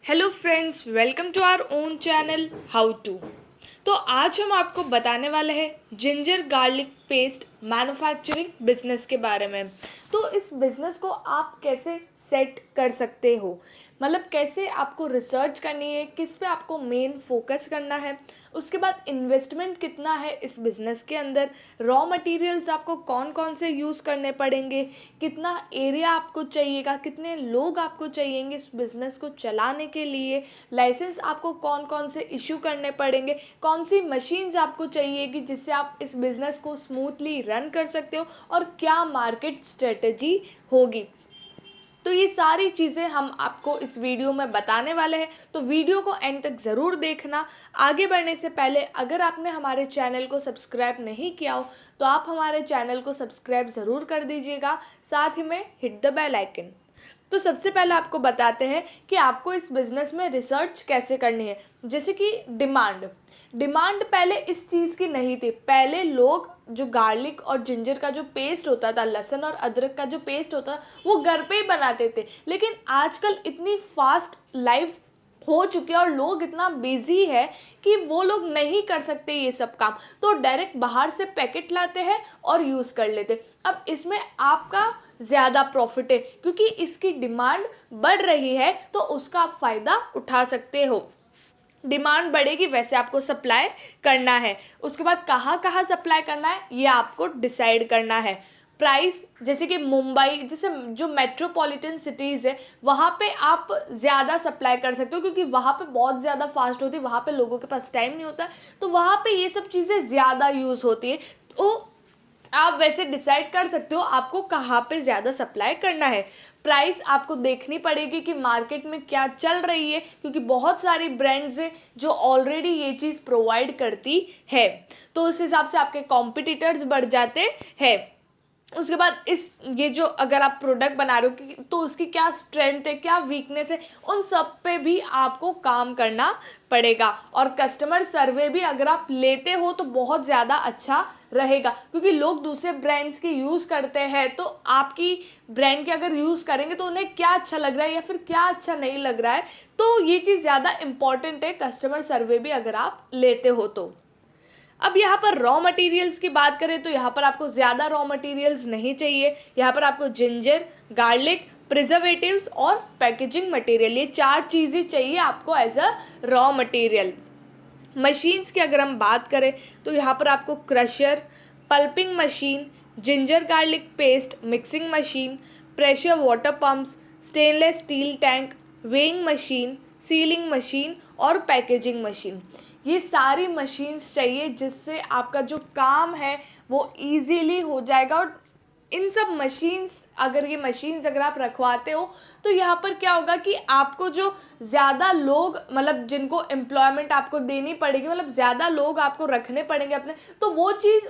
Hello friends, welcome to our own channel how to. तो आज हम आपको बताने वाले हैं ginger garlic paste manufacturing business के बारे में। तो इस बिज़नेस को आप कैसे सेट कर सकते हो, मतलब कैसे आपको रिसर्च करनी है, किस पे आपको मेन फोकस करना है, उसके बाद इन्वेस्टमेंट कितना है इस बिज़नेस के अंदर, रॉ मटेरियल्स आपको कौन कौन से यूज़ करने पड़ेंगे, कितना एरिया आपको चाहिएगा, कितने लोग आपको चाहिएंगे इस बिज़नेस को चलाने के लिए, लाइसेंस आपको कौन कौन से इशू करने पड़ेंगे, कौन सी मशीन्स आपको चाहिएगी जिससे आप इस बिज़नेस को स्मूथली रन कर सकते हो, और क्या मार्केट स्ट्रेटजी होगी। तो ये सारी चीज़ें हम आपको इस वीडियो में बताने वाले हैं, तो वीडियो को एंड तक ज़रूर देखना। आगे बढ़ने से पहले अगर आपने हमारे चैनल को सब्सक्राइब नहीं किया हो तो आप हमारे चैनल को सब्सक्राइब ज़रूर कर दीजिएगा, साथ ही में हिट द बेल आइकन। तो सबसे पहले आपको बताते हैं कि आपको इस बिज़नेस में रिसर्च कैसे करनी है। जैसे कि डिमांड पहले इस चीज़ की नहीं थी। पहले लोग जो गार्लिक और जिंजर का जो पेस्ट होता था, लहसुन और अदरक का जो पेस्ट होता, वो घर पे ही बनाते थे। लेकिन आजकल इतनी फास्ट लाइफ हो चुकी है और लोग इतना बिजी है कि वो लोग नहीं कर सकते ये सब काम, तो डायरेक्ट बाहर से पैकेट लाते हैं और यूज़ कर लेते। अब इसमें आपका ज़्यादा प्रॉफिट है क्योंकि इसकी डिमांड बढ़ रही है, तो उसका आप फ़ायदा उठा सकते हो। डिमांड बढ़ेगी वैसे आपको सप्लाई करना है। उसके बाद कहाँ कहाँ सप्लाई करना है ये आपको डिसाइड करना है। प्राइस, जैसे कि मुंबई जैसे जो मेट्रोपॉलिटन सिटीज़ है वहाँ पे आप ज़्यादा सप्लाई कर सकते हो क्योंकि वहाँ पे बहुत ज़्यादा फास्ट होती है, वहाँ पे लोगों के पास टाइम नहीं होता, तो वहाँ पे ये सब चीज़ें ज़्यादा यूज़ होती है। तो आप वैसे डिसाइड कर सकते हो आपको कहाँ पे ज़्यादा सप्लाई करना है। प्राइस आपको देखनी पड़ेगी कि मार्केट में क्या चल रही है, क्योंकि बहुत सारी ब्रांड्स हैं जो ऑलरेडी ये चीज़ प्रोवाइड करती है, तो उस हिसाब से आपके कॉम्पिटिटर्स बढ़ जाते हैं। उसके बाद ये जो अगर आप प्रोडक्ट बना रहे हो तो उसकी क्या स्ट्रेंथ है, क्या वीकनेस है, उन सब पे भी आपको काम करना पड़ेगा। और कस्टमर सर्वे भी अगर आप लेते हो तो बहुत ज़्यादा अच्छा रहेगा, क्योंकि लोग दूसरे ब्रांड्स की यूज़ करते हैं, तो आपकी ब्रांड के अगर यूज़ करेंगे तो उन्हें क्या अच्छा लग रहा है या फिर क्या अच्छा नहीं लग रहा है, तो ये चीज़ ज़्यादा इम्पॉर्टेंट है कस्टमर सर्वे भी अगर आप लेते हो तो। अब यहाँ पर रॉ मटेरियल्स की बात करें तो यहाँ पर आपको ज़्यादा रॉ मटेरियल्स नहीं चाहिए। यहाँ पर आपको जिंजर, गार्लिक, प्रिजर्वेटिव्स और पैकेजिंग मटेरियल, ये 4 चीज़ें चाहिए आपको as a raw material. Machines की अगर हम बात करें तो यहाँ पर आपको crusher, pulping machine, ginger garlic paste mixing machine, pressure water pumps, stainless steel tank, weighing machine, sealing machine और पैकेजिंग मशीन, ये सारी मशीन्स चाहिए जिससे आपका जो काम है वो इजीली हो जाएगा। और इन सब मशीन्स अगर आप रखवाते हो तो यहाँ पर क्या होगा कि आपको जो ज़्यादा लोग, मतलब जिनको एम्प्लॉयमेंट आपको देनी पड़ेगी, मतलब ज़्यादा लोग आपको रखने पड़ेंगे अपने, तो वो चीज़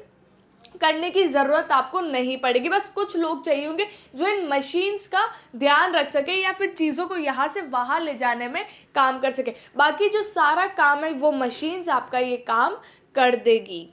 करने की ज़रूरत आपको नहीं पड़ेगी। बस कुछ लोग चाहिए होंगे जो इन मशीन्स का ध्यान रख सके या फिर चीज़ों को यहाँ से वहाँ ले जाने में काम कर सके। बाकी जो सारा काम है वो मशीन्स आपका ये काम कर देगी।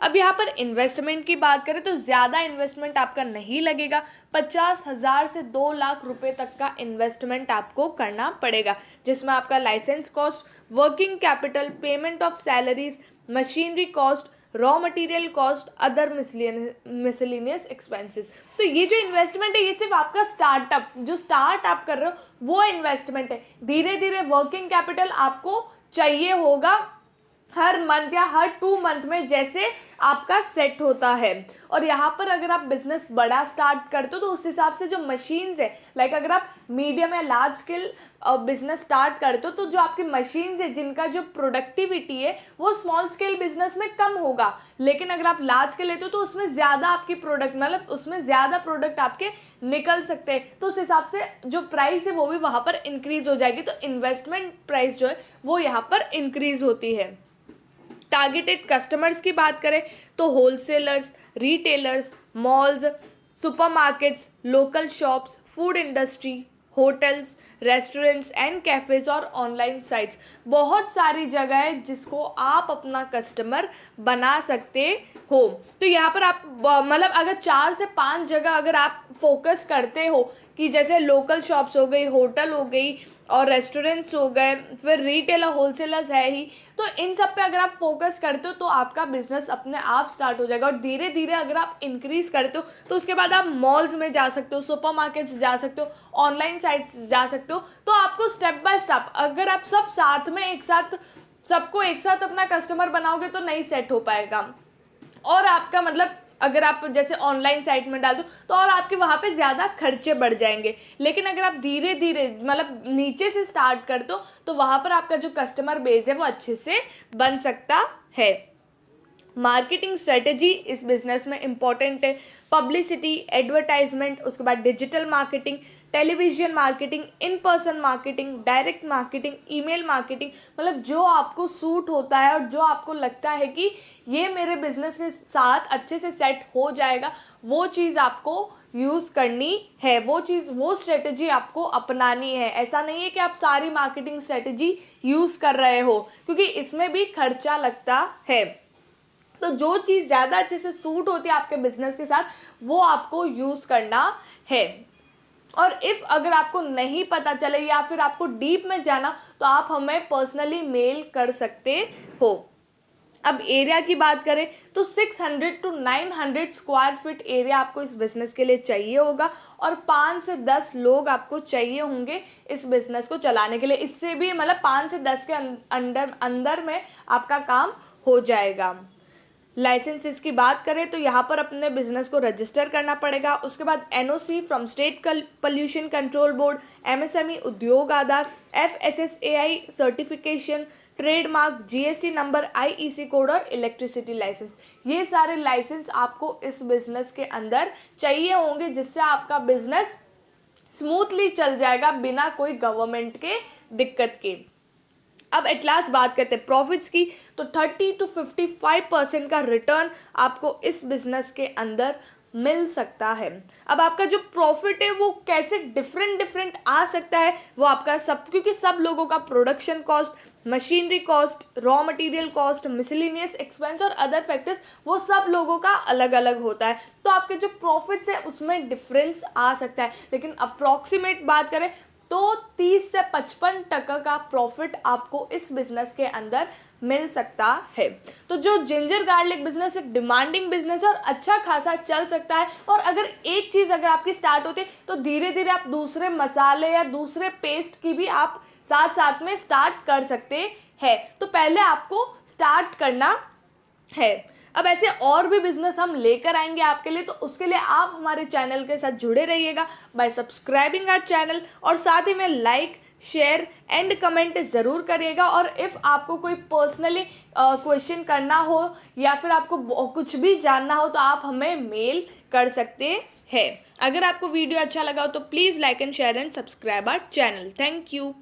अब यहाँ पर इन्वेस्टमेंट की बात करें तो ज़्यादा इन्वेस्टमेंट आपका नहीं लगेगा। 50,000 से 2 लाख रुपए तक का इन्वेस्टमेंट आपको करना पड़ेगा, जिसमें आपका licence cost, working capital, payment of salaries, machinery cost, raw material cost, other miscellaneous expenses. तो ये जो इन्वेस्टमेंट है ये सिर्फ आपका स्टार्टअप, जो स्टार्ट आप कर रहे हो वो इन्वेस्टमेंट है। धीरे धीरे वर्किंग कैपिटल आपको चाहिए होगा हर मंथ या हर 2 मंथ में, जैसे आपका सेट होता है। और यहाँ पर अगर आप बिजनेस बड़ा स्टार्ट करते हो तो उस हिसाब से जो मशीन्स है, लाइक अगर आप मीडियम या लार्ज स्केल बिजनेस स्टार्ट करते हो तो जो आपकी मशीन्स है जिनका जो प्रोडक्टिविटी है वो स्मॉल स्केल बिजनेस में कम होगा, लेकिन अगर आप लार्ज स्केल लेते हो तो उसमें ज़्यादा आपकी प्रोडक्ट, मतलब उसमें ज़्यादा प्रोडक्ट आपके निकल सकते हैं, तो उस हिसाब से जो प्राइस है वो भी वहाँ पर इंक्रीज हो जाएगी। तो इन्वेस्टमेंट प्राइस जो है वो यहाँ पर इंक्रीज होती है। टारगेटेड कस्टमर्स की बात करें तो wholesalers, retailers, malls, supermarkets, local shops, food industry, hotels, restaurants and cafes और ऑनलाइन साइट्स, बहुत सारी जगह है जिसको आप अपना कस्टमर बना सकते हो। तो यहाँ पर आप मतलब अगर 4 से 5 जगह अगर आप फोकस करते हो कि जैसे लोकल शॉप्स हो गई, होटल हो गई, और रेस्टोरेंट्स हो गए, फिर रिटेलर होलसेलर्स है ही। तो इन सब पे अगर आप फोकस करते हो तो आपका बिजनेस अपने आप स्टार्ट हो जाएगा। और धीरे धीरे अगर आप इंक्रीज करते हो तो उसके बाद आप मॉल्स में जा सकते हो, सुपरमार्केट्स जा सकते हो, ऑनलाइन साइट्स जा सकते हो। तो आपको स्टेप बाय स्टेप, अगर आप सब साथ में एक साथ सबको एक साथ अपना कस्टमर बनाओगे तो नहीं सेट हो पाएगा। और आपका मतलब अगर आप जैसे ऑनलाइन साइट में डाल दो तो और आपके वहाँ पे ज़्यादा खर्चे बढ़ जाएंगे। लेकिन अगर आप धीरे धीरे मतलब नीचे से स्टार्ट कर दो तो वहाँ पर आपका जो कस्टमर बेस है वो अच्छे से बन सकता है। मार्केटिंग स्ट्रेटेजी इस बिजनेस में इम्पॉर्टेंट है। पब्लिसिटी, एडवर्टाइजमेंट, उसके बाद digital marketing, television marketing, in person marketing, direct marketing, email marketing, मतलब जो आपको सूट होता है और जो आपको लगता है कि ये मेरे बिजनेस के साथ अच्छे से सेट हो जाएगा, वो चीज़ आपको यूज़ करनी है, वो स्ट्रेटजी आपको अपनानी है। ऐसा नहीं है कि आप सारी मार्केटिंग स्ट्रेटजी यूज़ कर रहे हो, क्योंकि इसमें भी खर्चा लगता है। तो जो चीज़ ज़्यादा अच्छे से सूट होती है आपके बिजनेस के साथ वो आपको यूज़ करना है। और इफ़ अगर आपको नहीं पता चले या फिर आपको डीप में जाना तो आप हमें पर्सनली मेल कर सकते हो। अब एरिया की बात करें तो 600 to 900 स्क्वायर फीट एरिया आपको इस बिज़नेस के लिए चाहिए होगा और 5 से 10 लोग आपको चाहिए होंगे इस बिज़नेस को चलाने के लिए। इससे भी मतलब 5 से 10 के अंदर में आपका काम हो जाएगा। लाइसेंसेस की बात करें तो यहाँ पर अपने बिजनेस को रजिस्टर करना पड़ेगा। उसके बाद NOC from state pollution control board, MSME Udyog Aadhaar, FSSAI certification, trademark, GST number, IEC code और इलेक्ट्रिसिटी लाइसेंस, ये सारे लाइसेंस आपको इस बिजनेस के अंदर चाहिए होंगे, जिससे आपका बिजनेस स्मूथली चल जाएगा बिना कोई गवर्नमेंट के दिक्कत के। अब एट लास्ट बात करते हैं प्रॉफिट्स की, तो 30 to 55% का रिटर्न आपको इस बिजनेस के अंदर मिल सकता है। अब आपका जो प्रॉफिट है वो कैसे डिफरेंट आ सकता है, वो आपका क्योंकि सब लोगों का production cost, machinery cost, raw material cost, miscellaneous expense और अदर फैक्टर्स, वो सब लोगों का अलग अलग होता है। तो आपके जो प्रॉफिट्स है उसमें डिफरेंस आ सकता है। लेकिन अप्रॉक्सीमेट बात करें तो 30 से 55% का प्रॉफिट आपको इस बिजनेस के अंदर मिल सकता है। तो जो जिंजर गार्लिक बिजनेस एक डिमांडिंग बिजनेस है और अच्छा खासा चल सकता है। और अगर एक चीज़ अगर आपकी स्टार्ट होती है तो धीरे धीरे आप दूसरे मसाले या दूसरे पेस्ट की भी आप साथ साथ में स्टार्ट कर सकते हैं। तो पहले आपको स्टार्ट करना है। अब ऐसे और भी बिजनेस हम लेकर आएंगे आपके लिए, तो उसके लिए आप हमारे चैनल के साथ जुड़े रहिएगा बाय सब्सक्राइबिंग आवर चैनल, और साथ ही में लाइक, शेयर एंड कमेंट ज़रूर करिएगा। और इफ़ आपको कोई पर्सनली क्वेश्चन करना हो या फिर आपको कुछ भी जानना हो तो आप हमें मेल कर सकते हैं। अगर आपको वीडियो अच्छा लगा हो तो please like and share and subscribe our channel. Thank you.